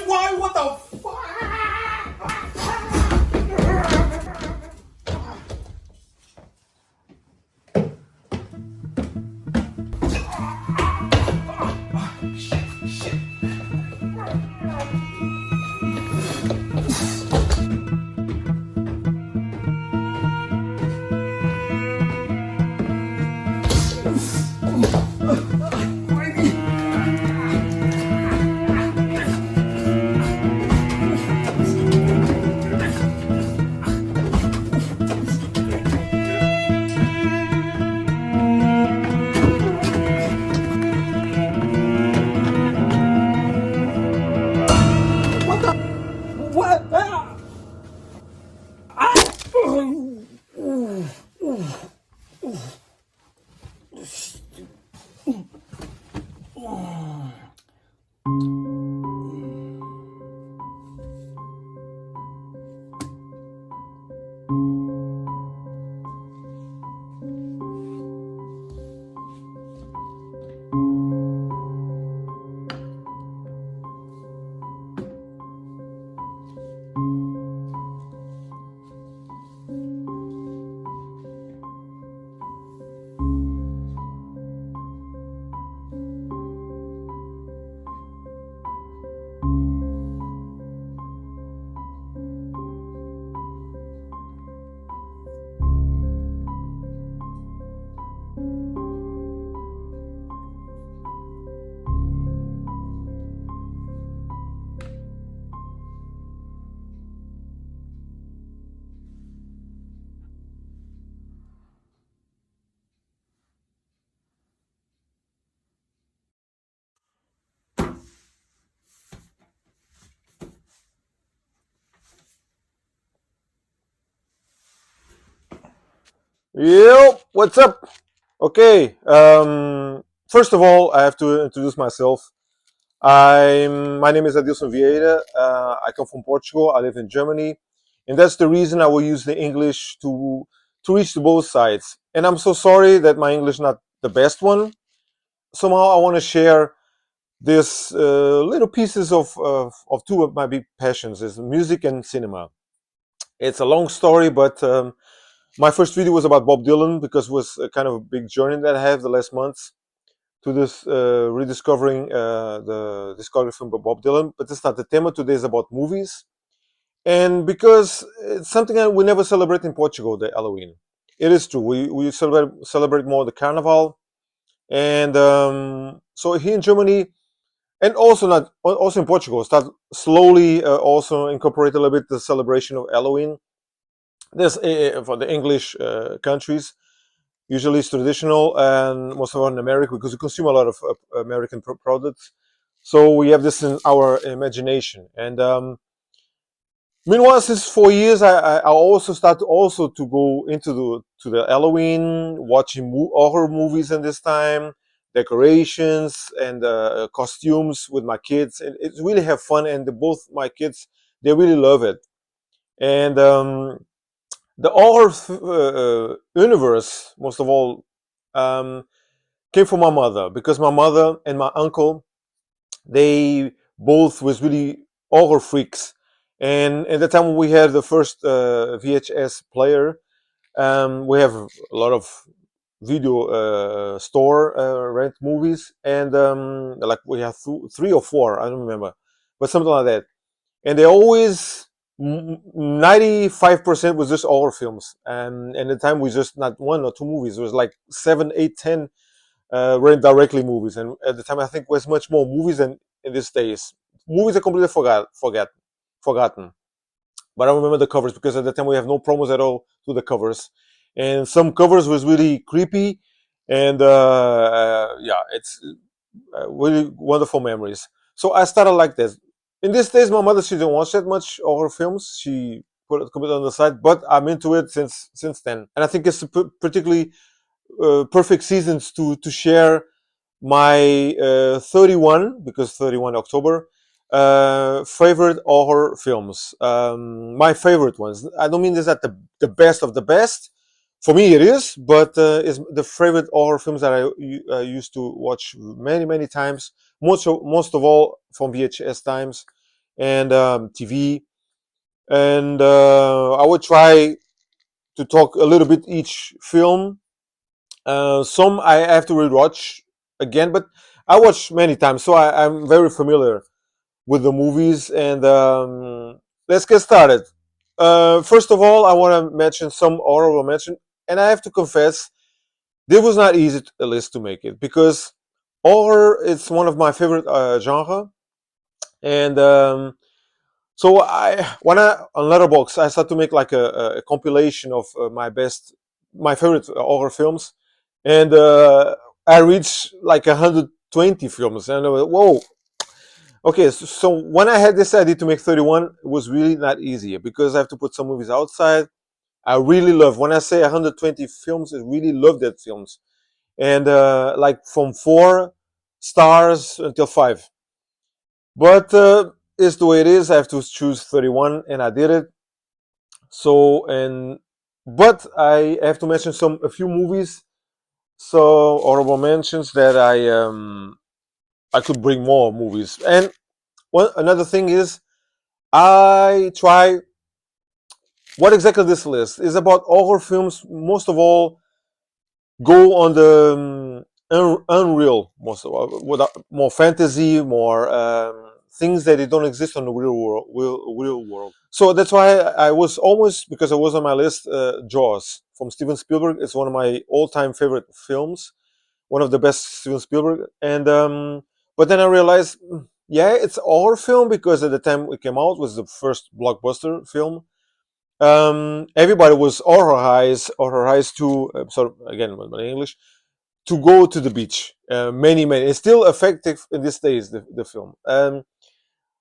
Why? What the fuck? What the? What? Yep, what's up? Okay, first of all, I have to introduce myself. My name is Adilson Vieira. I come from Portugal. I live in Germany, and that's the reason I will use the English to reach to both sides. And I'm so sorry that my English not the best one. Somehow, I want to share this little pieces of two of my big passions: is music and cinema. It's a long story, but my first video was about Bob Dylan because it was a kind of a big journey that I have the last months to this rediscovering the discography of Bob Dylan. But it's not the tema. Today is about movies, and because it's something that we never celebrate in Portugal, the Halloween. It is true. We celebrate more the Carnival, and so here in Germany, and also not also in Portugal, start slowly also incorporate a little bit the celebration of Halloween. This for the English countries. Usually it's traditional, and most of all in America because we consume a lot of American products. So we have this in our imagination. And meanwhile, since 4 years, I also start also to go into the Halloween, watching horror movies in this time, decorations and costumes with my kids, and it's really have fun. And both my kids, they really love it. And the horror universe, most of all, um, came from my mother because my mother and my uncle, they both was really horror freaks. And at the time we had the first VHS player, we have a lot of video store rent movies, and like we have three or four, I don't remember, but something like that. And they always 95% was just horror films, and at the time we just not one or two movies. It was like 7, 8, 10 rent directly movies, and at the time I think it was much more movies than in these days. Movies are completely forgotten. But I remember the covers because at the time we have no promos at all to the covers, and some covers was really creepy, and yeah, it's really wonderful memories. So I started like this. In these days, my mother she didn't watch that much horror films. She put it completely on the side, but I'm into it since then, and I think it's particularly perfect seasons to share my 31 because 31 October favorite horror films. My favorite ones. I don't mean this at the best of the best. For me, it is, but it's the favorite horror films that I used to watch many times. Most of all from VHS times, and TV. And I would try to talk a little bit each film. Some I have to rewatch again, but I watch many times, so I'm very familiar with the movies. And let's get started. First of all, I want to mention some honorable mention, and I have to confess, this was not easy a list to make it because horror is one of my favorite genre, and so I when I on Letterboxd I started to make like a compilation of my favorite horror films, and I reached like 120 films, and I was, whoa. Okay, so when I had decided to make 31, it was really not easy because I have to put some movies outside. I really love, when I say 120 films, I really love that films. And like from 4 stars until 5. But it's the way it is. I have to choose 31, and I did it. So, but I have to mention a few movies. So, honorable mentions that I could bring more movies. And another thing is, I try. What exactly this list is about horror films. Most of all, go on the unreal, most of all, more fantasy, more things that they don't exist on the real world. Real world. So that's why I was almost, because it was on my list. Jaws from Steven Spielberg. It's one of my all-time favorite films. One of the best Steven Spielberg. And but then I realized, yeah, it's a horror film because at the time it came out, it was the first blockbuster film. Everybody was authorized to, sorry again my English, to go to the beach. Many, it's still effective in these days, the film.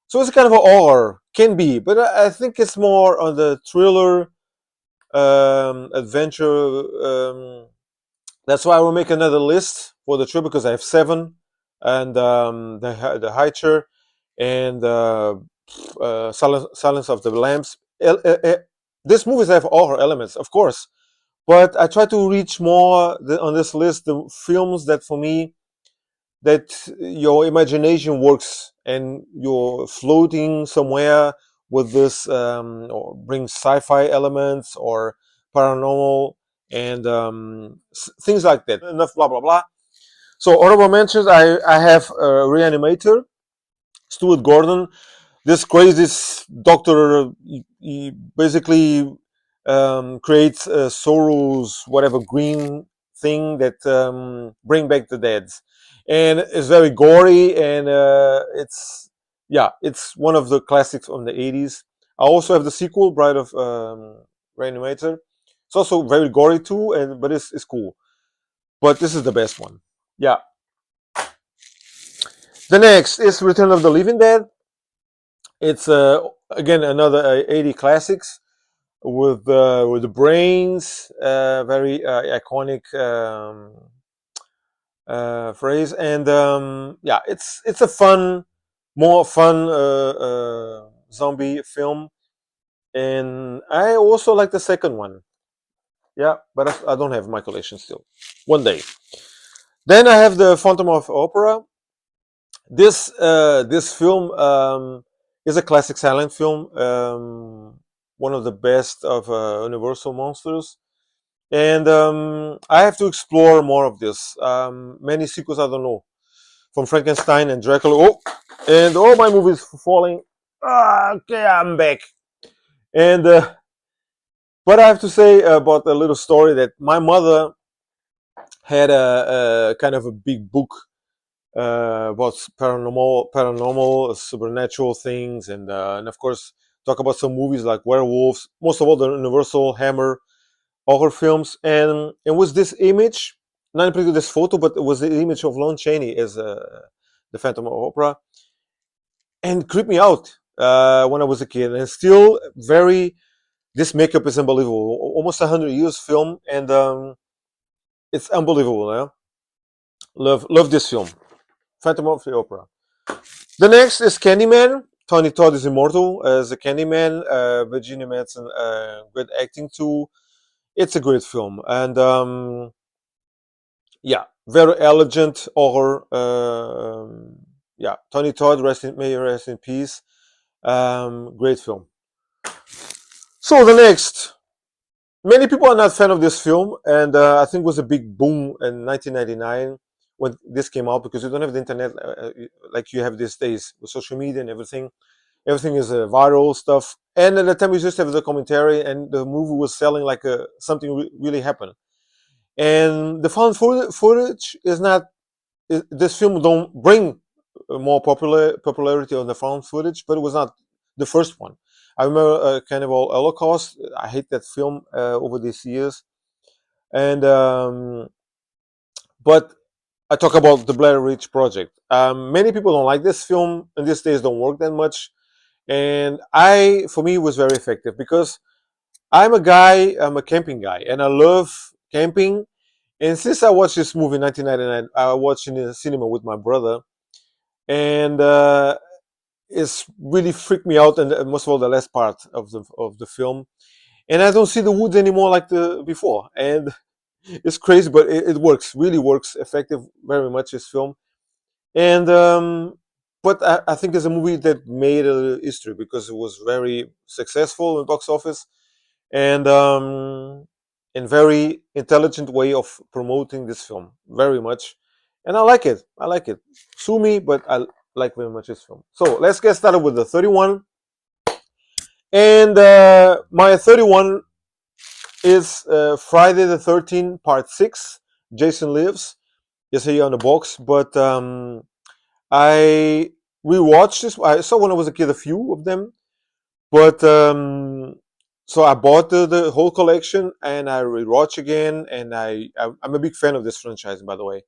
So it's kind of a horror, can be, but I think it's more on the thriller, adventure. That's why I will make another list for the trip, because I have 7, and the Hitcher, and Silence of the Lambs. These movies have horror elements, of course, but I try to reach more on this list the films that, for me, that your imagination works and you're floating somewhere with this, or brings sci-fi elements or paranormal, and things like that. Enough blah blah blah. So honorable mentions, I have Reanimator, Stuart Gordon. This crazy doctor, he basically creates Soros, whatever green thing that bring back the dead, and it's very gory, and it's, yeah, it's one of the classics from the 80s. I also have the sequel, Bride of Reanimator. It's also very gory too, and but it's cool. But this is the best one. Yeah. The next is Return of the Living Dead. It's again another 80 classics with the brains, very iconic phrase, and yeah, it's a more fun zombie film, and I also like the second one. Yeah, but I don't have my collection still. One day. Then I have the Phantom of Opera. This film is a classic silent film, one of the best of Universal monsters, and I have to explore more of this. Many sequels I don't know, from Frankenstein and Dracula. Oh, and all my movies falling. Ah, okay, I'm back. And but I have to say about a little story that my mother had a kind of a big book about paranormal, supernatural things, and of course talk about some movies like werewolves. Most of all, the Universal Hammer horror films, and it was this image, not in particular this photo, but it was the image of Lon Chaney as the Phantom of Opera, and creeped me out when I was a kid. And still, very, this makeup is unbelievable. Almost 100 years film, and it's unbelievable. Yeah? Love this film, Phantom of the Opera. The next is Candyman. Tony Todd is immortal as a Candyman. Virginia Madsen, great acting too. It's a great film, and yeah, very elegant horror. Yeah, Tony Todd, may he rest in peace. Great film. So the next, many people are not fan of this film, and I think it was a big boom in 1999 when this came out because you don't have the internet like you have these days with social media and everything. Everything is viral stuff, and at the time we just have the commentary, and the movie was selling like something really happened. And the found footage is not. This film don't bring more popularity on the found footage, but it was not the first one. I remember Cannibal Holocaust. I hate that film over these years, and but I talk about the Blair Witch Project. Many people don't like this film, and these days don't work that much. And for me, it was very effective because I'm a camping guy, and I love camping. And since I watched this movie in 1999, I watched in the cinema with my brother, and it's really freaked me out. And most of all, the last part of the film, and I don't see the woods anymore like the before. And it's crazy, but it works, really works, effective very much. This film, and but I think it's a movie that made a history because it was very successful in box office and very intelligent way of promoting this film very much, and I like it. I like it. Sue me, but I like very much this film. So let's get started with the 31, and my 31 is Friday the 13th, Part 6. Jason Lives. Is here on the box, but I rewatched this. I saw when I was a kid a few of them, but so I bought the whole collection and I rewatch again. And I'm a big fan of this franchise, by the way.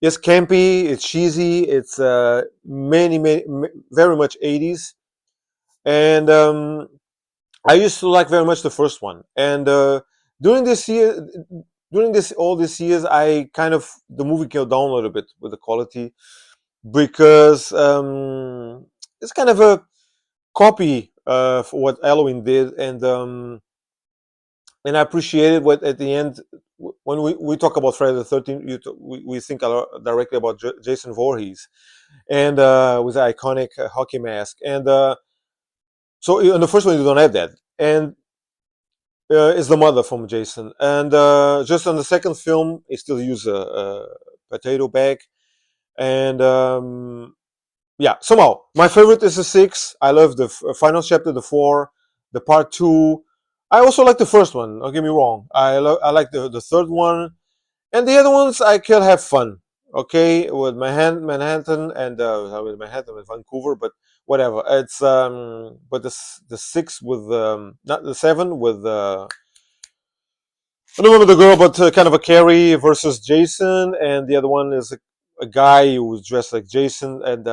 It's campy, it's cheesy, it's very much 80s, and I used to like very much the first one. And during this year, during this all these years, I kind of the movie came down a little bit with the quality because it's kind of a copy for what Halloween did, and I appreciated what at the end when we talk about Friday the 13th, we think a lot directly about Jason Voorhees and with the iconic hockey mask, and so in the first one you don't have that, and is the mother from Jason, and just on the second film, he still use a potato bag, and yeah, somehow my favorite is the 6. I love the final chapter, the 4, the part 2. I also like the first one. Don't get me wrong. I like the third one, and the other ones I can have fun. Okay, with Manhattan and with Manhattan with Vancouver, but whatever. It's but the 6 with not the 7 with I don't remember the girl, but kind of a Carrie versus Jason, and the other one is a guy who's dressed like Jason, and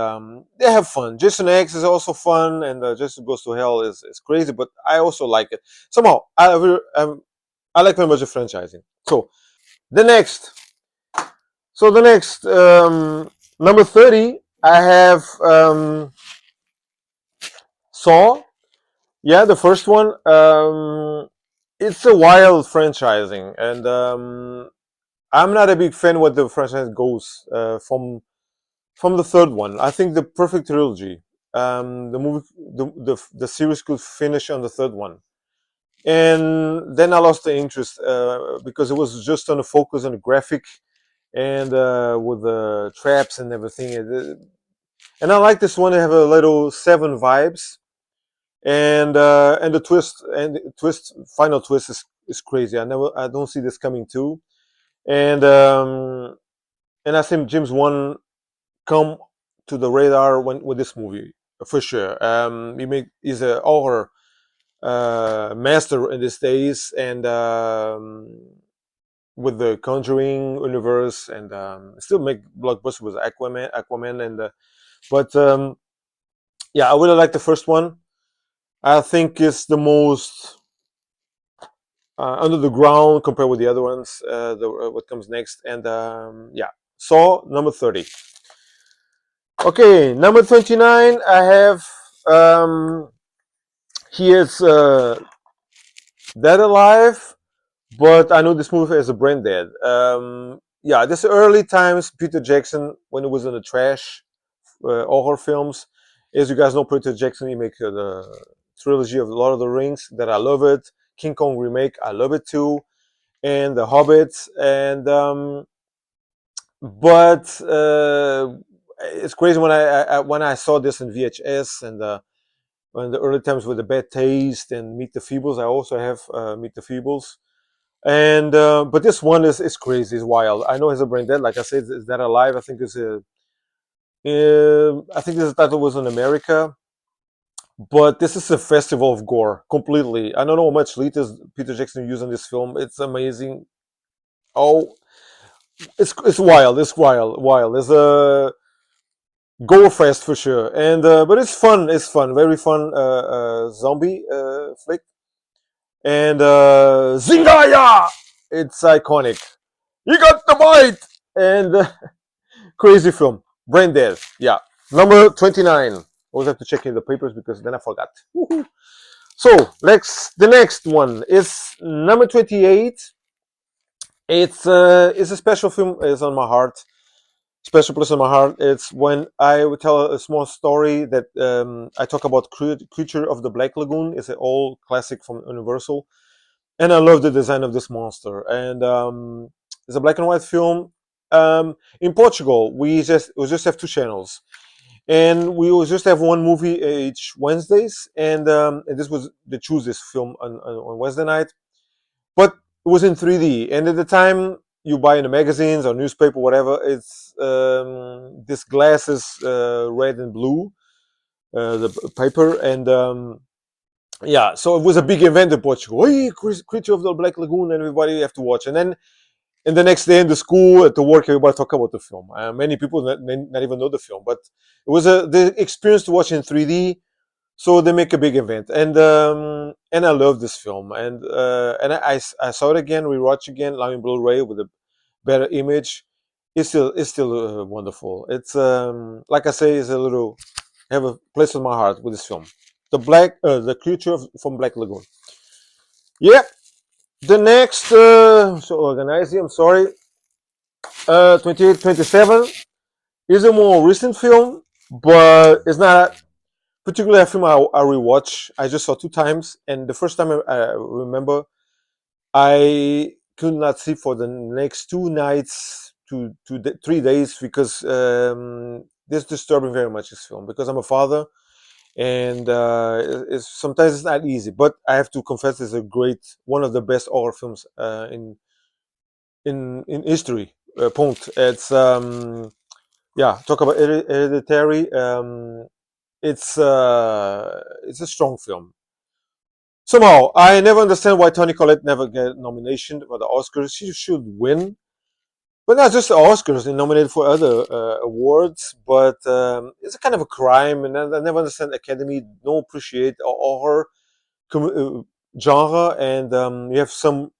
they have fun. Jason X is also fun, and Jason Goes to Hell is crazy, but I also like it. Somehow, I like very much the franchising. The next, the next number 30, I have Saw. Yeah, the first one. It's a wild franchising, and I'm not a big fan what the franchise goes from the third one. I think the perfect trilogy. The movie, the series could finish on the third one, and then I lost the interest because it was just on the focus on the graphic and with the traps and everything. And I like this one. They have a little Seven vibes, and the final twist is crazy. I don't see this coming too, and I think James Wan come to the radar with this movie for sure. He's a horror master in these days, and with the Conjuring universe, and still make blockbuster with Aquaman, and but yeah, I really like the first one. I think it's the most under the ground compared with the other ones. What comes next, and yeah, Saw number 30. Okay, number 29, I have here's Dead Alive, but I know this movie as a brain dead. Yeah, this early times, Peter Jackson, when it was in the trash horror films, As you guys know, Peter Jackson, he make the trilogy of Lord of the Rings that I love it. King Kong remake, I love it too, and The Hobbit, and but it's crazy when when I saw this in VHS and when the early times with the Bad Taste and Meet the Feebles. I also have Meet the Feebles, and but this one is crazy, it's wild. I know it's a brain dead. Like I said, is that alive? I think it's a. I think this title was in America, but this is a festival of gore completely. I don't know how much liters Peter Jackson used in this film. It's amazing. Oh, it's wild. It's wild. It's a gore fest for sure, and but it's fun. It's fun. Very fun. Zombie flick, and Zingaya. It's iconic. You got the bite, and crazy film. Brain dead. Yeah, number 29. I always have to check in the papers because then I forgot. Woohoo. So the next one is number 28. It's a special film. It's on my heart. Special place in my heart. It's when I would tell a small story that I talk about Creature of the Black Lagoon. It's an old classic from Universal, and I love the design of this monster. And it's a black and white film. In Portugal, we just have two channels, and we will just have one movie each Wednesdays. And this was they choose this film on Wednesday night, but it was in 3D. And at the time you buy in the magazines or newspaper, whatever, it's this glass is red and blue, the paper, and yeah. So it was a big event in Portugal. Hey, Creature of the Black Lagoon, and everybody have to watch. And then and the next day in the school, at the work, everybody talk about the film. Many people not even know the film, but it was the experience to watch in 3D. So they make a big event, and I love this film, and I saw it again, rewatch again, now in Blu-ray with a better image. It's still wonderful. It's like I say, it's a little have a place in my heart with this film. The creature from Black Lagoon. Yeah, the next so organizing. I'm sorry, 28, 27 is a more recent film, but it's not particularly a film I rewatch. I just saw two times, and the first time I remember I could not sleep for the next two nights, 3 days, because this disturbing very much this film because I'm a father, and sometimes it's not easy. But I have to confess, it's a great one of the best horror films in history. Point. It's yeah. Talk about Hereditary. It's a strong film. Somehow, I never understand why Toni Collette never get nomination for the Oscars. She should win, but not just the Oscars. They nominated for other awards, but it's a kind of a crime, and I never understand Academy don't appreciate horror genre, and you have some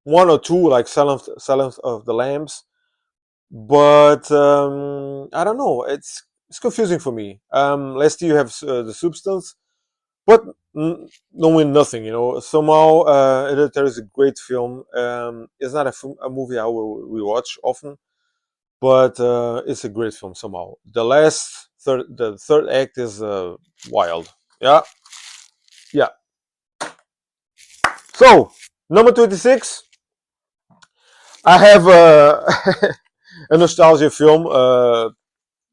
one or two like Silence of the Lambs, but I don't know. It's confusing for me. Last year you have the Substance, but knowing nothing, somehow Hereditary is a great film. It's not a movie I will rewatch often, but it's a great film somehow. The third act is wild. Yeah, yeah. So number 26, I have a nostalgia film.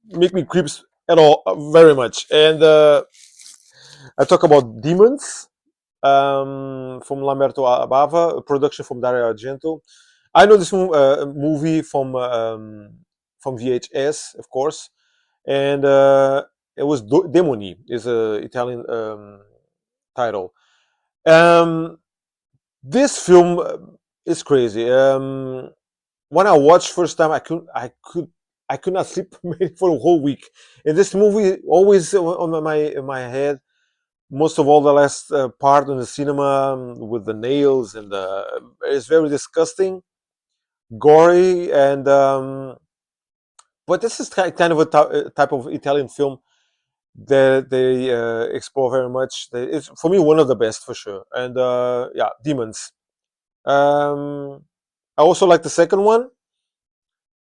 Make me creeps at all very much, and I talk about Demons. From Lamberto Bava, a production from Dario Argento. I know this movie from VHS, of course, and it was Demoni, is a Italian title. Um, this film is crazy. When I watched first time, I could not sleep for a whole week. And this movie always on my head, most of all the last part in the cinema with the nails and it's very disgusting, gory, and but this is kind of a type of Italian film that they explore very much. It's for me one of the best for sure. And yeah, Demons. I also like the second one,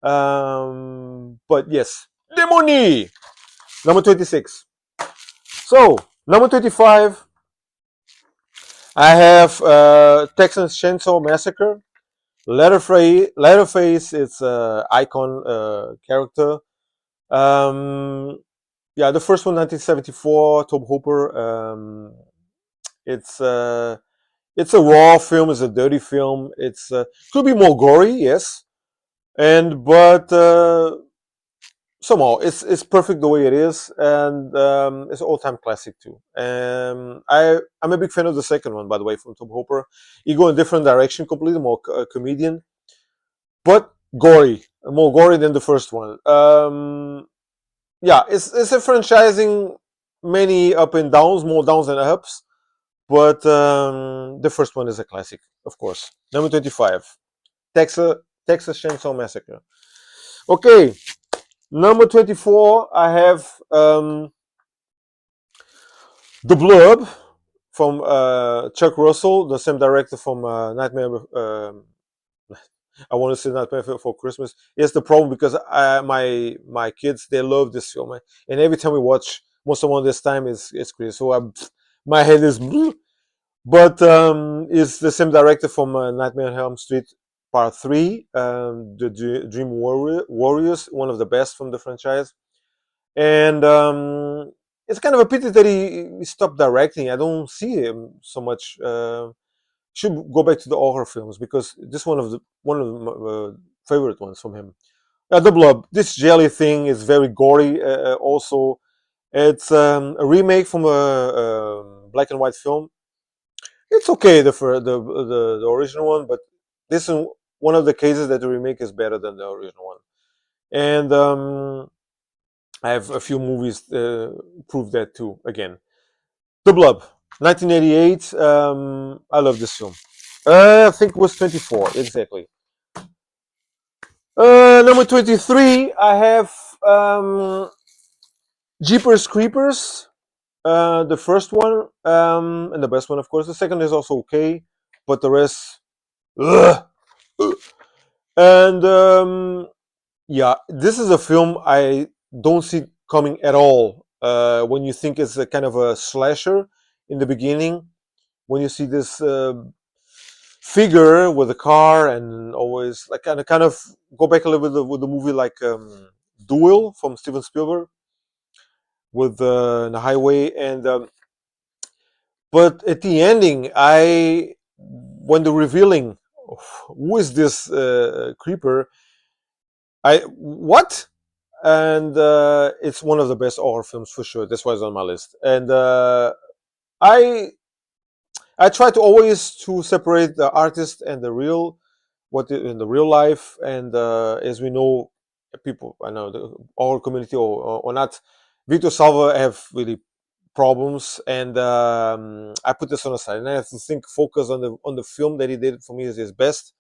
but yes, Demoni number 26. So, number 25, I have Texas Chainsaw Massacre. Leatherface is icon character. Um, yeah, the first one, 1974, Tom Hooper. It's uh, it's a raw film. It's a dirty film. It's could be more gory, yes, and but somehow it's perfect the way it is, and it's an all-time classic too. I'm a big fan of the second one, by the way, from Tom Hooper. You go in a different direction, completely more comedian, but gory, more gory than the first one. Yeah, it's a franchising, many up and downs, more downs than ups, but the first one is a classic, of course. Number 25, Texas Texas Chainsaw Massacre. Okay, number 24, I have The Blurb from Chuck Russell, the same director from Nightmare. I want to say Nightmare for Christmas. It's the problem because my kids, they love this film, and every time we watch, most of one this time is crazy. So my head is, but it's the same director from Nightmare on Elm Street Part 3, the Dream Warriors, one of the best from the franchise. And it's kind of a pity that he stopped directing. I don't see him so much. Should go back to the horror films because this one of the favorite ones from him. The Blob. This jelly thing is very gory. Also, it's a remake from a black and white film. It's okay the original one, but this is one of the cases that the remake is better than the original one. And I have a few movies prove that too. Again, The Blob, 1988. I love this film. I think it was 24 exactly. Number 23, I have Jeepers Creepers. The first one and the best one, of course. The second is also okay, but the rest, ugh. And yeah, this is a film I don't see coming at all. When you think it's a kind of a slasher in the beginning, when you see this figure with a car and always like kind of go back a little bit with the movie like Duel from Steven Spielberg with the highway and but at the ending, I when the revealing who is this creeper, I what and it's one of the best horror films for sure. That's why it's on my list. And I I try to always to separate the artist and the real in the real life. And as we know, people I know the our community or not, Victor Salva have really problems, and I put this on the side. And I have to think, focus on the film that he did for me is his best.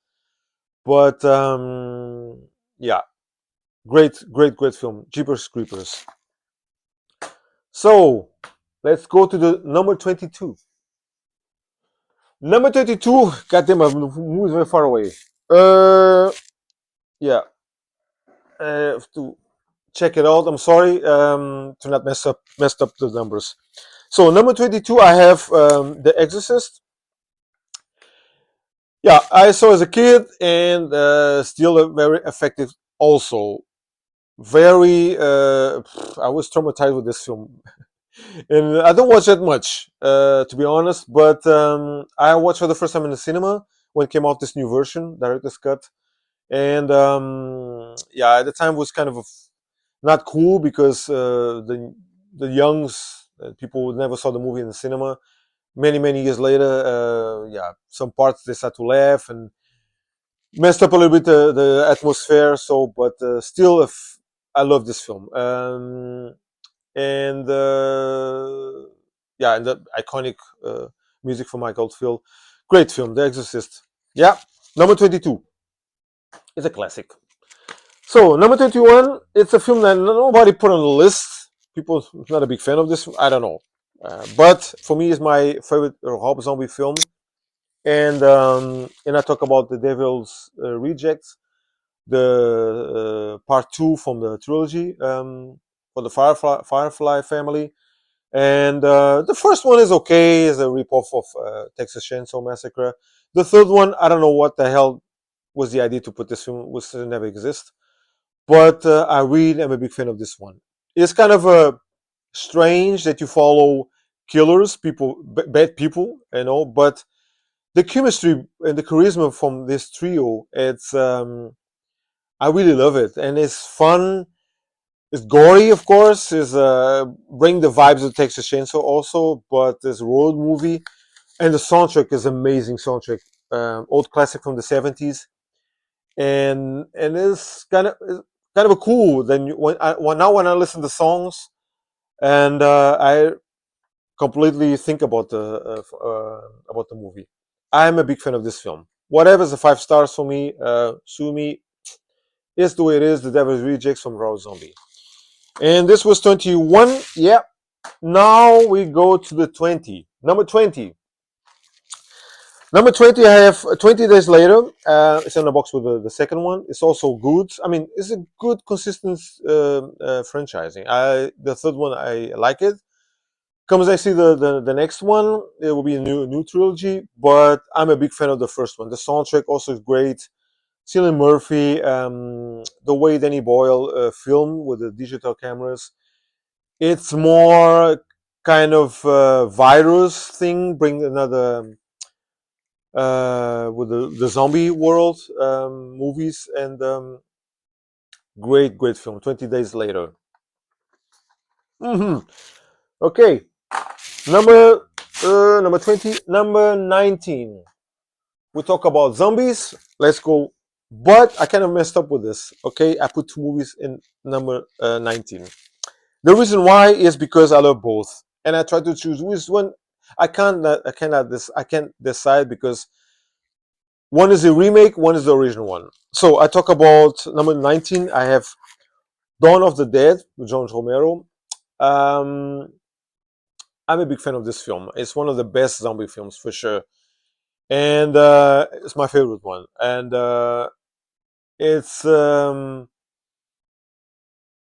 But yeah, great film, Jeepers Creepers. So let's go to the number 22. Number 22. Goddamn, I've moved very far away. Yeah, I have to check it out. I'm sorry to not messed up the numbers. So number 22, I have The Exorcist. Yeah, I saw as a kid, and still a very effective. Also, very. I was traumatized with this film, and I don't watch that much, to be honest. But I watched for the first time in the cinema when it came out this new version, director's cut, and yeah, at the time was kind of not cool because the youngs people never saw the movie in the cinema. Many years later, yeah, some parts they start to laugh and messed up a little bit the atmosphere. So, but still, if I love this film, and yeah, and the iconic music from Mike Oldfield, great film, The Exorcist. Yeah, number 22. It's a classic. So number 21, it's a film that nobody put on the list. People not a big fan of this. I don't know, but for me, it's my favorite Rob Zombie film. And I talk about The Devil's Rejects, the part two from the trilogy for the Firefly family. And the first one is okay, is a ripoff of Texas Chainsaw Massacre. The third one, I don't know what the hell was the idea to put this film, which never exist. But I really am a big fan of this one. It's kind of strange that you follow killers, people, bad people, but the chemistry and the charisma from this trio, it's I really love it, and it's fun. It's gory, of course. Is bring the vibes of Texas Chainsaw also, but it's a road movie, and the soundtrack is amazing. Soundtrack, old classic from the '70s, and it's kind of a cool. Then when I listen to songs, and I completely think about the movie. I'm a big fan of this film. Whatever's the 5 stars for me, sue me. It's the way it is. The Devil's Rejects from Rob Zombie. And this was 21. Yeah. Now we go to the 20. Number 20. Number 20, I have 20 Days Later. It's in the box with the second one. It's also good. I mean, it's a good, consistent franchising. The third one, I like it. Comes I see the next one, it will be a new trilogy, but I'm a big fan of the first one. The soundtrack also is great. Cillian Murphy, the way Danny Boyle filmed with the digital cameras, it's more kind of virus thing, bring another with the zombie world movies, and great film. 20 Days Later. Hmm. Okay, number 20, number 19. We talk about zombies. Let's go. But I kind of messed up with this. Okay, I put two movies in number 19. The reason why is because I love both, and I try to choose which one. I can't decide because one is a remake, one is the original one. So I talk about number 19. I have Dawn of the Dead with George Romero. Um, I'm a big fan of this film. It's one of the best zombie films for sure, and it's my favorite one. And it's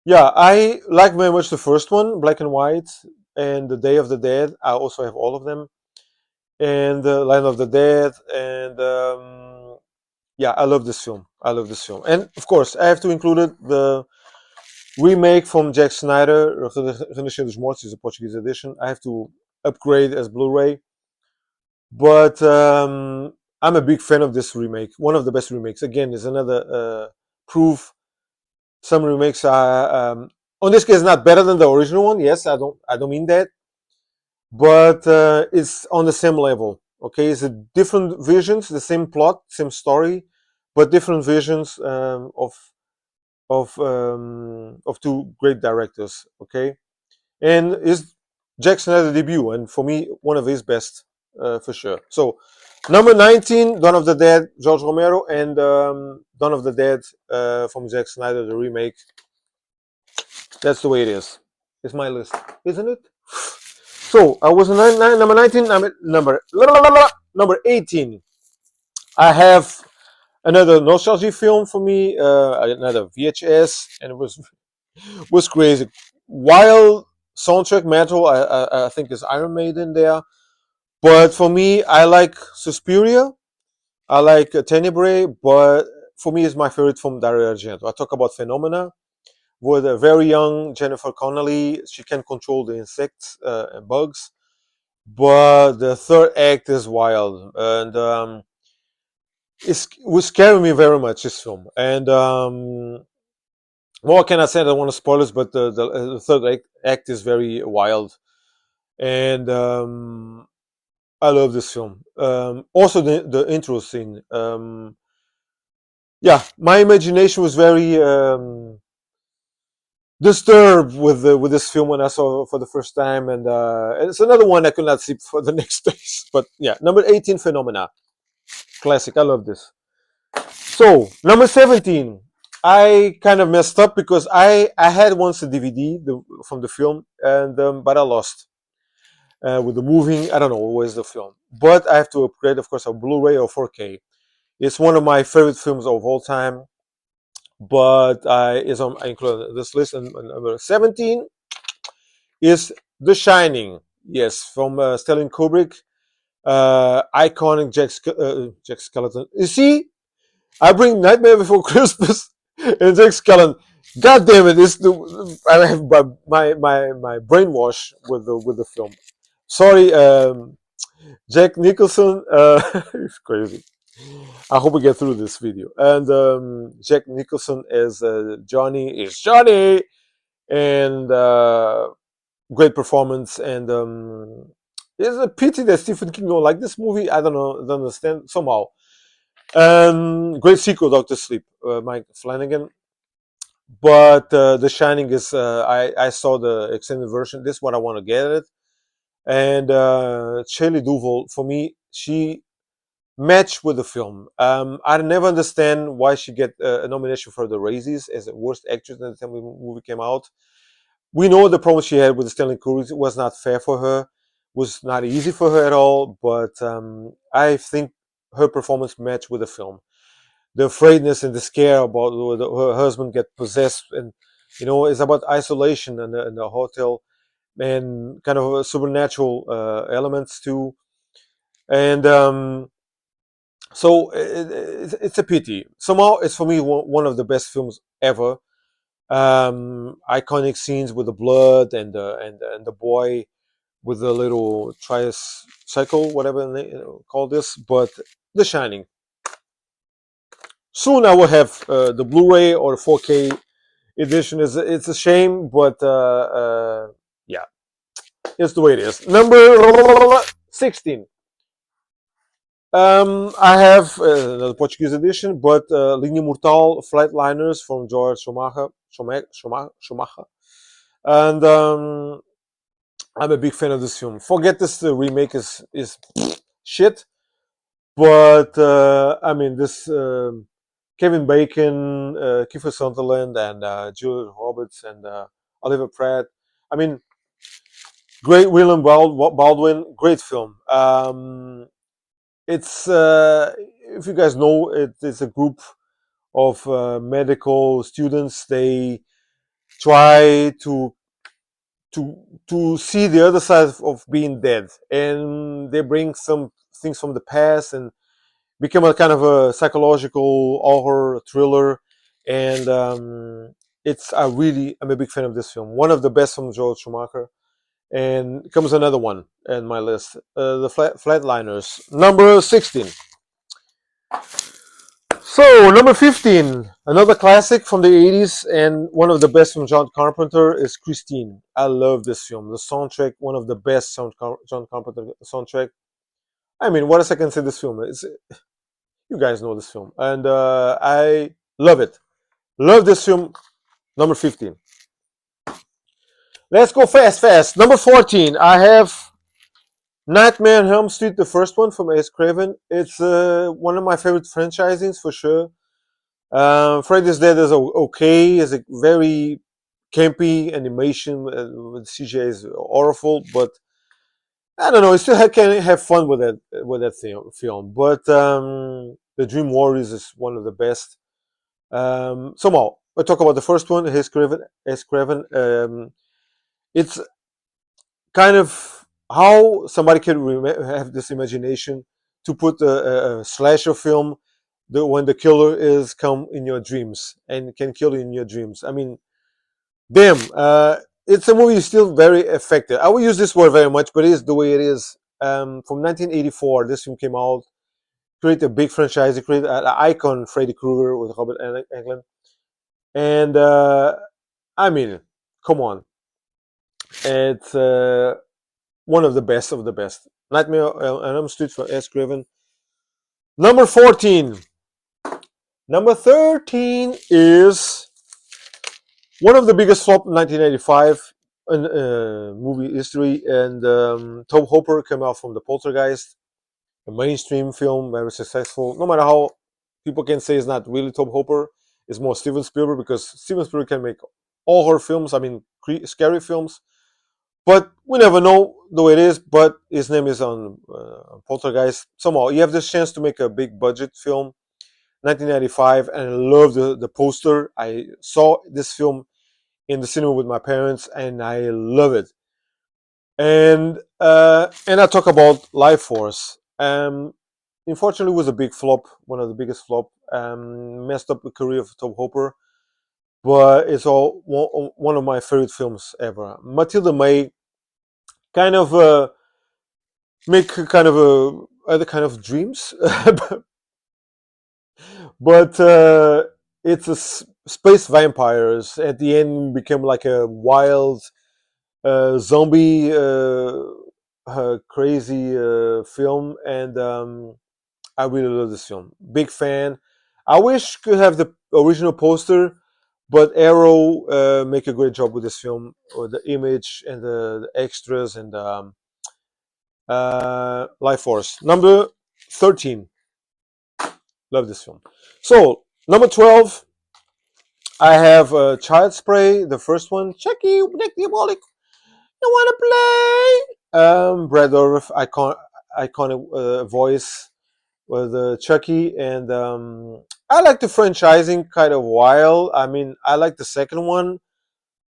yeah, I like very much the first one, black and white, and the Day of the Dead. I also have all of them, and Land of the Dead, and yeah, I love this film. I love this film, and of course, I have to include the remake from Jack Snyder, Renascer dos Mortos, is a Portuguese edition. I have to upgrade as Blu-ray, but I'm a big fan of this remake. One of the best remakes. Again, is another proof. Some remakes are, on this case, not better than the original one. Yes, I don't mean that, but it's on the same level. Okay, it's a different visions, the same plot, same story, but different visions of two great directors. Okay, and it's Jack Snyder's debut, and for me, one of his best for sure. So, number 19, Dawn of the Dead, George Romero, and Dawn of the Dead from Zack Snyder, the remake. That's the way it is. It's my list, isn't it? So I was number 19, number 18. I have another nostalgia film for me, another VHS, and it was crazy. Wild soundtrack metal. I think is Iron Maiden there, but for me, I like Suspiria. I like Tenebrae, but for me, it's my favorite from Dario Argento. I talk about Phenomena with a very young Jennifer Connelly. She can control the insects and bugs, but the third act is wild, and it was scaring me very much. This film, and what can I say? I don't want to spoil it, but the third act is very wild, and I love this film. Also, the intro scene. Yeah, my imagination was very disturbed with this film when I saw it for the first time, and it's another one I could not see for the next days. But yeah, number 18, Phenomena, classic. I love this. So number 17, I kind of messed up because I had once a DVD from the film, and but I lost with the moving. I don't know where's the film, but I have to upgrade, of course, a Blu-ray or 4K. It's one of my favorite films of all time, but I included this list. And number 17 is The Shining, yes, from Stanley Kubrick, iconic Jack Skeleton. You see, I bring Nightmare Before Christmas and Jack Skeleton. God damn it! I have my brainwash with the film. Sorry, Jack Nicholson. It's crazy. I hope we get through this video. And Jack Nicholson as Johnny is Johnny, and great performance. And it's a pity that Stephen King don't like this movie. I don't know, don't understand somehow. Great sequel, Doctor Sleep, Mike Flanagan. But The Shining is I saw the extended version. This is what I want to get at it. And Shelley Duvall, for me, she matched with the film. I never understand why she get a nomination for the Razzies as the worst actress at the time the movie came out. We know the problem she had with Stanley Kubrick was not fair for her, was not easy for her at all. But I think her performance matched with the film. The afraidness and the scare about her husband get possessed, and it's about isolation in the hotel, and kind of supernatural elements too. And so it's a pity. Somehow, it's for me one of the best films ever. Iconic scenes with the blood and the boy with the little tricycle, whatever they call this. But The Shining. Soon I will have the Blu-ray or 4K edition. It's a shame, but yeah, it's the way it is. Number 16. I have the Portuguese edition, but Linha Mortal Flightliners from George Schumacher. And I'm a big fan of this film. Forget this remake is shit, but I mean this Kevin Bacon, Kiefer Sutherland, and Julia Roberts and Oliver Pratt. I mean, great William Baldwin, great film. It's if you guys know, it's a group of medical students. They try to see the other side of being dead, and they bring some things from the past and become a kind of a psychological horror thriller. And I'm a big fan of this film. One of the best from Joel Schumacher. And comes another one in my list, the Flatliners, number 16. So, number 15, another classic from the 80s and one of the best from John Carpenter is Christine. I love this film. The soundtrack, one of the best John Carpenter soundtrack. I mean, what else I can say this film? You guys know this film. And I love it. Love this film, number 15. Let's go fast. Number 14, I have Nightmare on Elm Street, the first one from Wes Craven. It's one of my favorite franchisings for sure. Freddy's Dead is okay. It's a very campy animation with CGI is awful, but I don't know. I still can have fun with that film. But the Dream Warriors is one of the best. Somehow, I talk about the first one. Wes Craven. It's kind of how somebody can have this imagination to put a slasher film when the killer is come in your dreams and can kill you in your dreams. I mean, damn, it's a movie still very effective. I will use this word very much, but it is the way it is. From 1984, this film came out, created a big franchise, it created an icon, Freddy Krueger with Robert Englund. And I mean, come on. It's one of the best of the best. Nightmare on Elm Street for S. Craven. Number 14. Number 13 is one of the biggest flop in 1985 in movie history, and Tom Hopper came out from The Poltergeist, a mainstream film, very successful. No matter how people can say it's not really Tom Hopper, it's more Steven Spielberg, because Steven Spielberg can make all horror films, I mean, scary films, but we never know the way it is. But his name is on Poltergeist. Somehow, you have this chance to make a big budget film, 1995, and I love the poster. I saw this film in the cinema with my parents, and I love it. And I talk about Life Force. Unfortunately, it was a big flop, one of the biggest flop. Messed up the career of Tom Hopper, but it's all one of my favorite films ever. Matilda May kind of make kind of other kind of dreams, but it's space vampires. At the end, became like a wild zombie, crazy film, and I really love this film. Big fan. I wish could have the original poster, but Arrow make a great job with this film, or the image and the extras and Life Force. Number 13. Love this film. So number 12, I have Child's Play, the first one. Chucky, Nicky Wallach, you wanna play? Brad Dourif, iconic voice with Chucky, and I like the franchising kind of wild. I mean, I like the second one.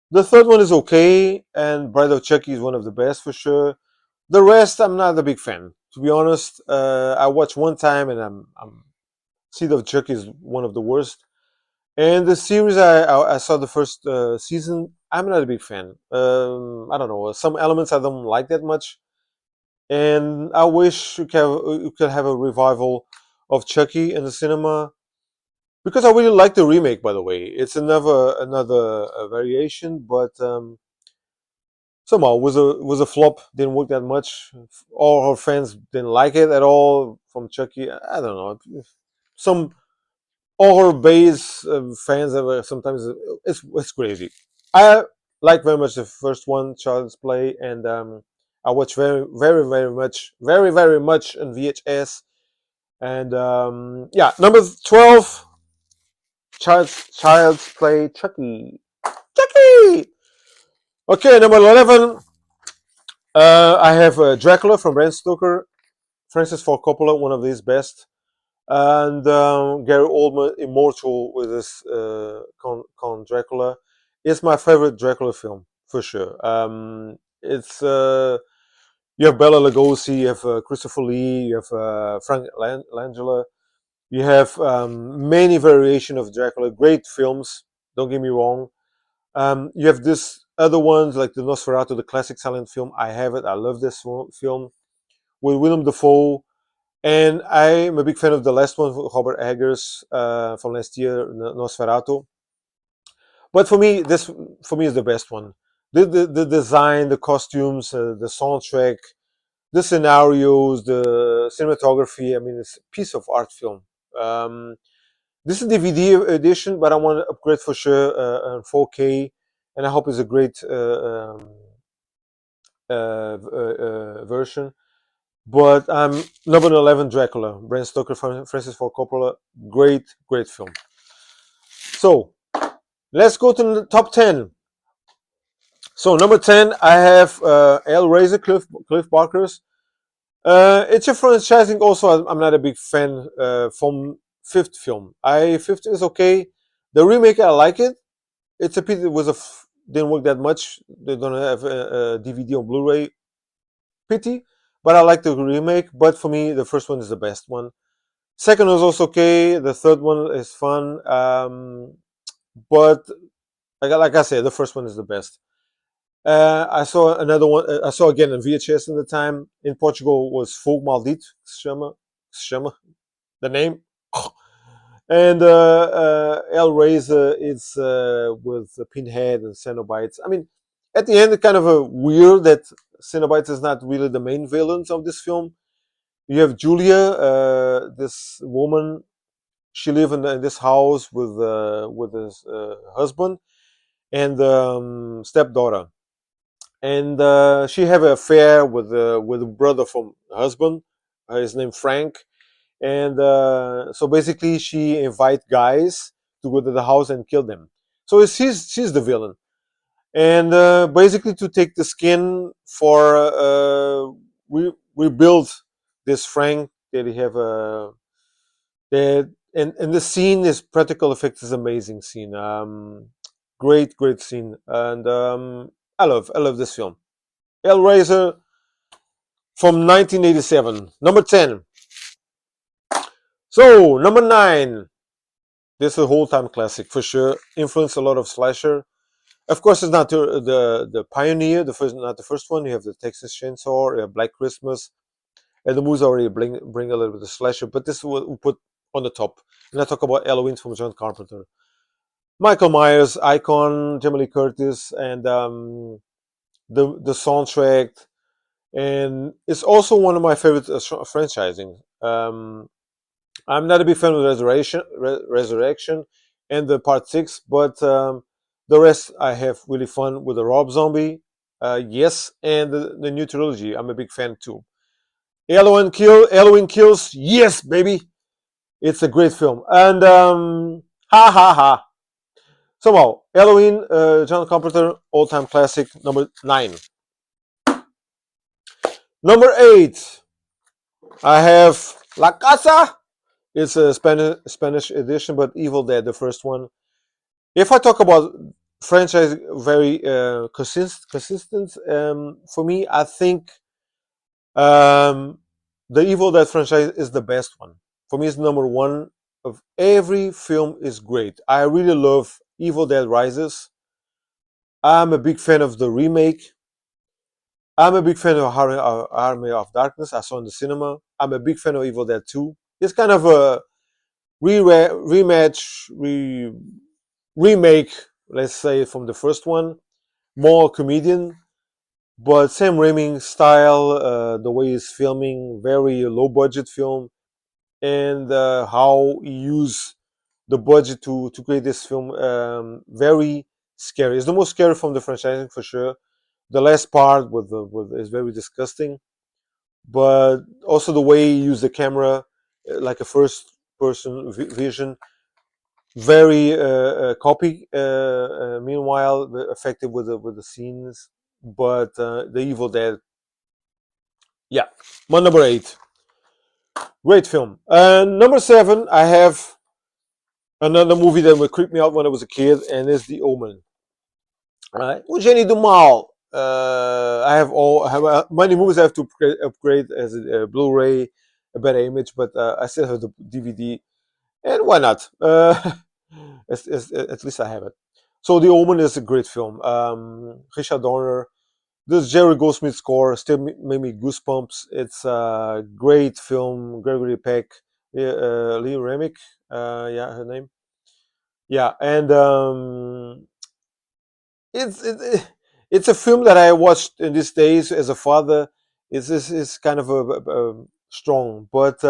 The third one is okay, and Bride of Chucky is one of the best for sure. The rest, I'm not a big fan, to be honest. I watched one time, and I'm Seed of Chucky is one of the worst. And the series, I saw the first season. I'm not a big fan. I don't know. Some elements I don't like that much, and I wish you could have a revival of Chucky in the cinema because I really like the remake. By the way, it's another variation, but somehow was a flop. Didn't work that much. All her fans didn't like it at all from Chucky. I don't know. Some all her base fans have sometimes it's crazy. I like very much the first one, Child's Play, and I watch very much on VHS. And yeah, number 12, Child's Play, Chucky. Chucky. Okay, number 11. I have Dracula from Bram Stoker, Francis Ford Coppola, one of his best, and Gary Oldman, immortal with his Count Dracula. It's my favorite Dracula film for sure. It's you have Bela Lugosi, you have Christopher Lee, you have Frank Langella, you have many variation of Dracula. Great films. Don't get me wrong. You have this other ones like the Nosferatu, the classic silent film. I have it. I love this film with Willem Dafoe, and I'm a big fan of the last one, Robert Eggers from last year, Nosferatu. But for me is the best one. The design, the costumes, the soundtrack, the scenarios, the cinematography. I mean, it's a piece of art film. Um, this is DVD edition, but I want to upgrade for sure on 4K, and I hope it's a great version. But number 11, Dracula, Bram Stoker, Francis Ford Coppola, great film. So let's go to the top 10. So number 10, I have Hellraiser, Cliff Barker's. It's a franchising. Also, I'm not a big fan from fifth film. Fifth is okay. The remake, I like it. It's a pity it didn't work that much. They don't have a DVD or Blu-ray. Pity, but I like the remake. But for me, the first one is the best one. Second was also okay. The third one is fun. But like I said, the first one is the best. I saw another one. I saw again in VHS in the time in Portugal was Fogo Maldito, Chama, the name. And Hellraiser is with Pinhead and Cenobites. I mean, at the end, it's kind of a weird that Cenobites is not really the main villains of this film. You have Julia, this woman. She lives in this house with his husband and stepdaughter, and she have an affair with a brother from her husband. His name Frank, and so basically she invite guys to go to the house and kill them. So she's the villain, and basically to take the skin for rebuild this Frank that he have that and the scene is practical effects is amazing scene. Great scene, and I love this film. Hellraiser from 1987. Number 10. So, number 9. This is a whole time classic for sure. Influenced a lot of slasher. Of course, it's not the pioneer. The first, not the first one. You have the Texas Chainsaw, Black Christmas, and the movies already bring a little bit of slasher. But this is what we put on the top. And I talk about Halloween from John Carpenter, Michael Myers, Icon, Jamie Lee Curtis, and the soundtrack. And it's also one of my favorite franchising. I'm not a big fan of Resurrection, and the Part Six, but the rest I have really fun with the Rob Zombie, yes, and the new trilogy. I'm a big fan too. Halloween Kills, yes, baby, it's a great film, and ha ha ha. Somehow, Halloween, John Carpenter, all-time classic, number 9. Number 8, I have La Casa. It's a Spanish edition, but Evil Dead, the first one. If I talk about franchise very consistent, for me, I think um, the Evil Dead franchise is the best one. For me, it's number one of every film is great. I really love Evil Dead Rises. I'm a big fan of the remake. I'm a big fan of Army of Darkness. I saw in the cinema. I'm a big fan of Evil Dead 2. It's kind of a rematch, remake, let's say, from the first one. More comedian, but Sam Raimi style, the way he's filming, very low budget film, and how he used the budget to create this film, very scary. It's the most scary from the franchising for sure. The last part with is very disgusting, but also the way he used the camera, like a first person vision, very copy. Meanwhile, effective with the scenes, but the Evil Dead, yeah, my number 8, great film. And number 7, I have another movie that would creep me out when I was a kid, and it's The Omen. Right, O Gênio do Mal. I have many movies I have to upgrade as a Blu-ray, a better image, but I still have the DVD, and why not? At least I have it. So The Omen is a great film. Richard Donner, this Jerry Goldsmith score still made me goosebumps. It's a great film. Gregory Peck, Lee Remick, yeah, her name. Yeah, and it's it's a film that I watched in these days as a father. It's kind of a strong, but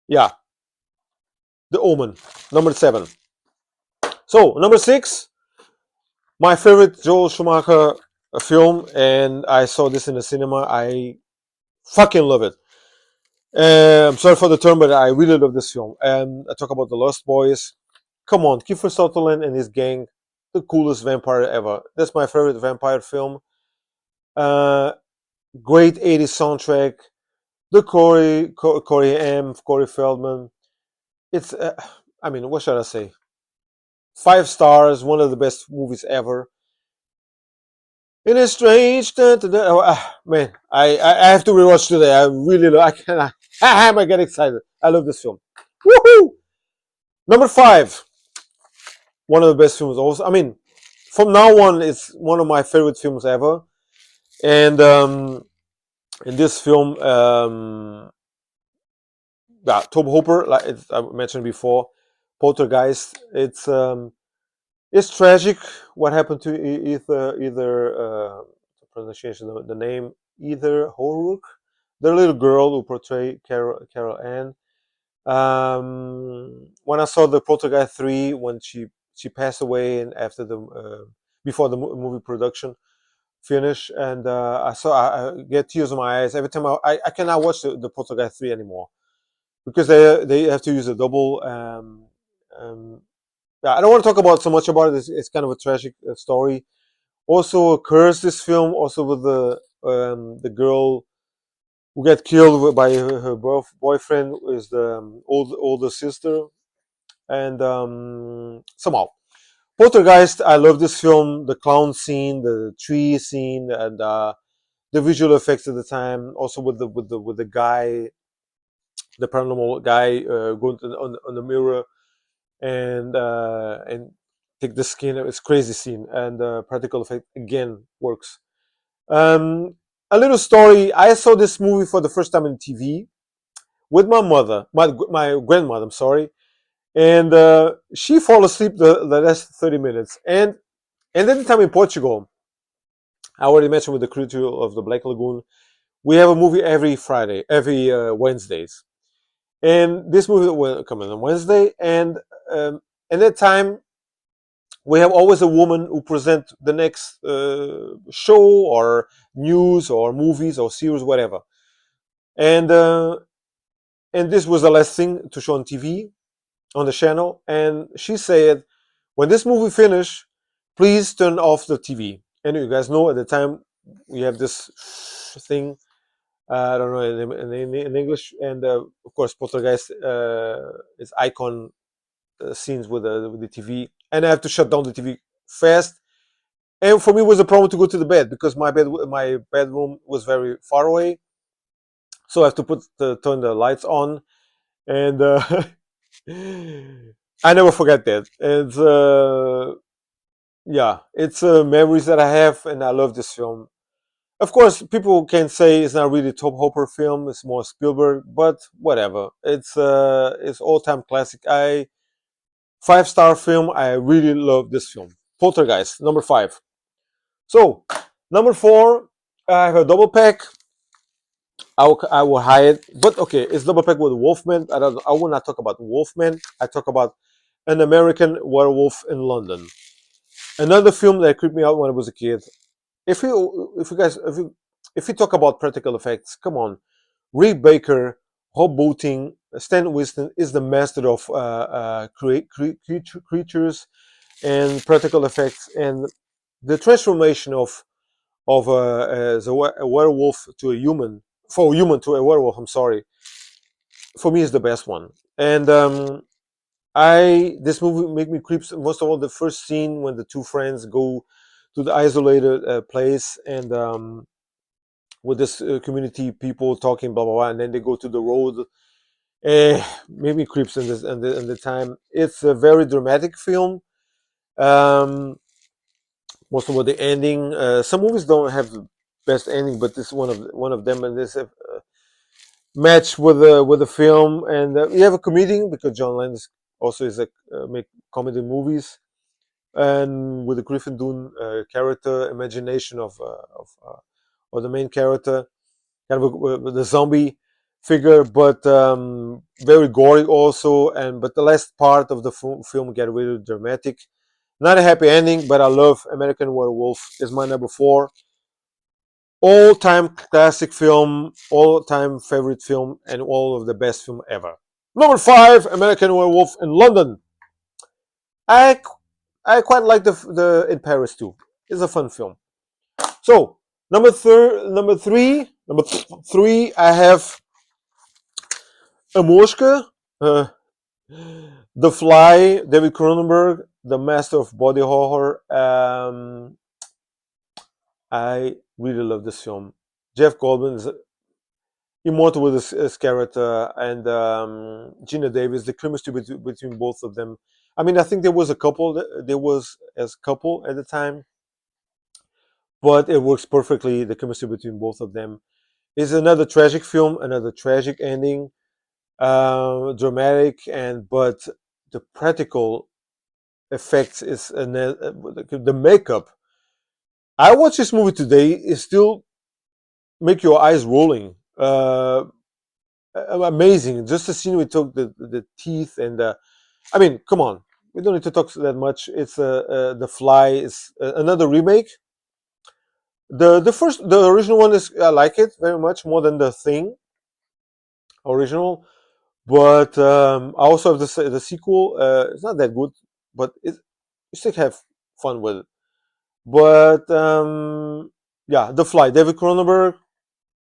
yeah, The Omen, number 7. So number 6, my favorite Joel Schumacher film, and I saw this in the cinema. I fucking love it. I'm sorry for the term, but I really love this film. And I talk about the Lost Boys. Come on, Kiefer Sutherland and his gang, the coolest vampire ever. That's my favorite vampire film. Uh, Great 80s soundtrack. The Corey M, Corey Feldman. It's, I mean, what should I say? 5 stars, one of the best movies ever. In a strange, man, I have to rewatch today. I really love. I cannot. I get excited. I love this film. Woohoo! Number 5, one of the best films. Also, I mean, from now on, it's one of my favorite films ever. And in this film, yeah, Tobe Hooper, like I mentioned before, Poltergeist. It's tragic what happened to either pronunciation the name, either Horrocks, the little girl who portrayed Carol Ann. When I saw the Poltergeist 3, when she passed away, and after the before the movie production finish, and I get tears in my eyes every time. I cannot watch the Poltergeist 3 anymore because they have to use a double. Um, yeah, I don't want to talk about so much about it. It's kind of a tragic story. Also, Curse, this film, also with the girl who got killed by her boyfriend, is the older sister, and somehow. Poltergeist, I love this film. The clown scene, the tree scene, and the visual effects at the time. Also with the guy, the paranormal guy going to, on the mirror and take the skin. It's crazy scene, and practical effect again works. Um, a little story. I saw this movie for the first time on TV with my mother, my grandmother. I'm sorry, and she fall asleep the last 30 minutes. And at the time in Portugal, I already mentioned with the creature of the Black Lagoon, we have a movie every Friday, every Wednesdays, and this movie will come on Wednesday, and at that time we have always a woman who present the next show or news or movies or series, whatever. And and this was the last thing to show on TV on the channel. And she said, when this movie finish, please turn off the TV. And you guys know at the time we have this thing. I don't know in English, and of course, Poltergeist is icon scenes with the TV, and I have to shut down the TV fast. And for me, it was a problem to go to the bed because my bedroom was very far away, so I have to turn the lights on, and I never forget that. And yeah, it's memories that I have, and I love this film. Of course, people can say it's not really Top Hopper film; it's more Spielberg, but whatever. It's all time classic. I 5-star film. I really love this film. Poltergeist, number 5. So, number 4, I have a double pack. I will hide, but okay, it's double pack with Wolfman. I will not talk about Wolfman. I talk about An American Werewolf in London. Another film that creeped me out when I was a kid. If you guys, if you talk about practical effects, come on, Rick Baker, Rob Bottin, Stan Winston is the master of creatures and practical effects, and the transformation of a werewolf to a human, for a human to a werewolf. I'm sorry, for me is the best one. And I this movie make me creeps. Most of all, the first scene when the two friends go to the isolated place and with this community people talking blah blah blah, and then they go to the road. Made me creeps in this and the time. It's a very dramatic film. Um, Most of all, the ending. Some movies don't have the best ending, but this is one of them, and this match with the film. And we have a comedian because John Landis also is a make comedy movies, and with the Griffin Dunne character, imagination of the main character, kind of the zombie figure, but very gory also. And but the last part of the film get really dramatic. Not a happy ending, but I love American Werewolf. Is my number 4. All-time classic film, all-time favorite film, and all of the best film ever. Number 5, American Werewolf in London. I I quite like the In Paris too. It's a fun film. So number three, I have a Mosca, The Fly, David Cronenberg, the master of body horror. I really love this film. Jeff Goldblum is immortal with his character, and Gina Davis. The chemistry between both of them. I mean, I think there was a couple. There was as couple at the time, but it works perfectly. The chemistry between both of them is another tragic film, another tragic ending, dramatic, and but the practical effects is the makeup. I watch this movie today. It still make your eyes rolling. Amazing. Just the scene we took the teeth and I mean, come on. We don't need to talk that much. It's The Fly is another remake. The original one is I like it very much more than the Thing original. But I also have the sequel. It's not that good, but you still have fun with it. But yeah, The Fly, David Cronenberg,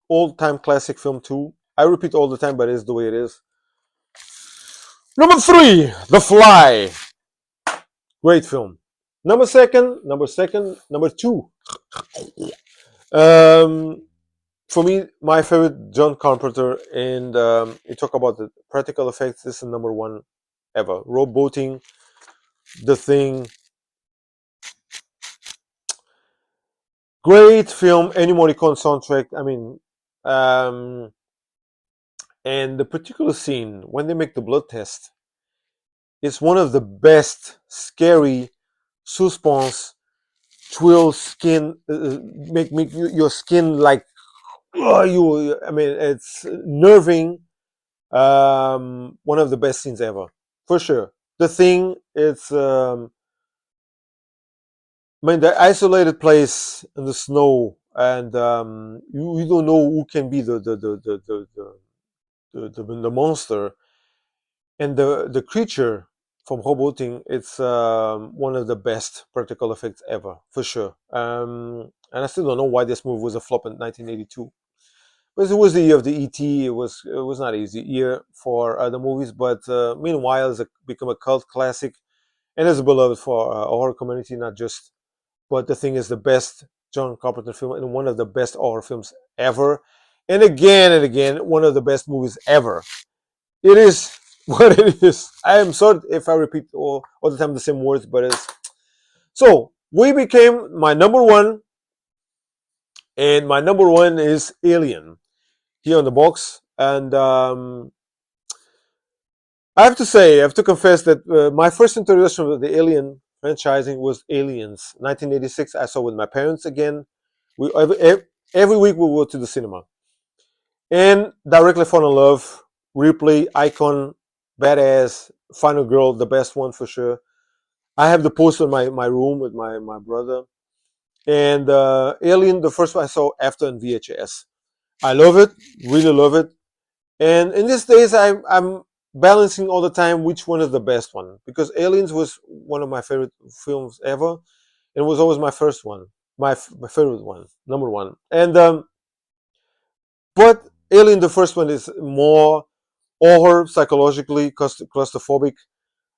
all-time classic film too. I repeat all the time, but it's the way it is. Number 3, The Fly, great film. Number two. Um, for me, my favorite John Carpenter, and you talk about the practical effects. This is number one ever. Rowboating, The Thing, great film. Ennio Morricone soundtrack. I mean, um, and the particular scene when they make the blood test is one of the best scary suspense thrill skin make your skin like you. I mean, it's nerving. One of the best scenes ever, for sure. The Thing, it's I mean, the isolated place in the snow, and you don't know who can be the monster, and the creature from Hoboting. It's one of the best practical effects ever, for sure. And I still don't know why this movie was a flop in 1982. But it was the year of the ET. It was not an easy year for the movies, but meanwhile, it's become a cult classic and is beloved for our horror community, not just. But The Thing is the best John Carpenter film and one of the best horror films ever, and again, one of the best movies ever. It is what it is. I am sorry if I repeat all the time the same words, but it's so. We became my number one, and my number one is Alien here on the box. And I have to confess that my first introduction with the Alien franchising was Aliens, 1986. I saw with my parents again. We every week we go to the cinema, and directly fall in love. Ripley, icon, badass, final girl, the best one for sure. I have the poster in my room with my brother. And Alien, the first one I saw after in VHS. I love it, really love it. And in these days, I'm balancing all the time which one is the best one, because Aliens was one of my favorite films ever, and was always my first one, my favorite one, number one. And but Alien, the first one, is more horror, psychologically claustrophobic.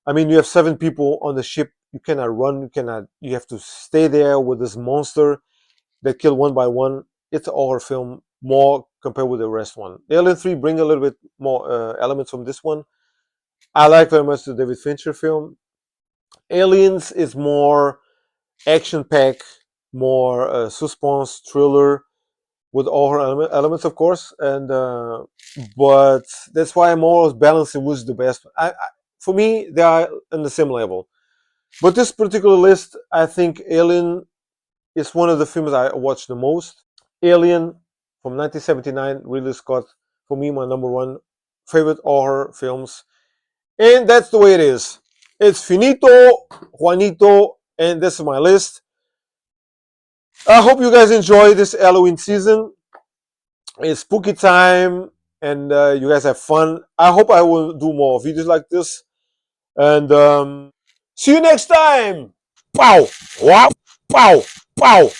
I mean, you have seven people on the ship. You cannot run. You cannot. You have to stay there with this monster that kill one by one. It's a horror film more compared with the rest one. Alien 3 bring a little bit more elements from this one. I like very much the David Fincher film. Aliens is more action pack, more suspense thriller with horror elements, of course. And but that's why I'm always balancing who's the best. For me, they are on the same level. But this particular list, I think Alien is one of the films I watch the most. Alien from 1979, Ridley Scott, for me, my number one favorite horror films. And that's the way it is. It's finito, Juanito, and this is my list. I hope you guys enjoy this Halloween season. It's spooky time, and you guys have fun. I hope I will do more videos like this. And see you next time. Pow! Wow! Pow! Pow!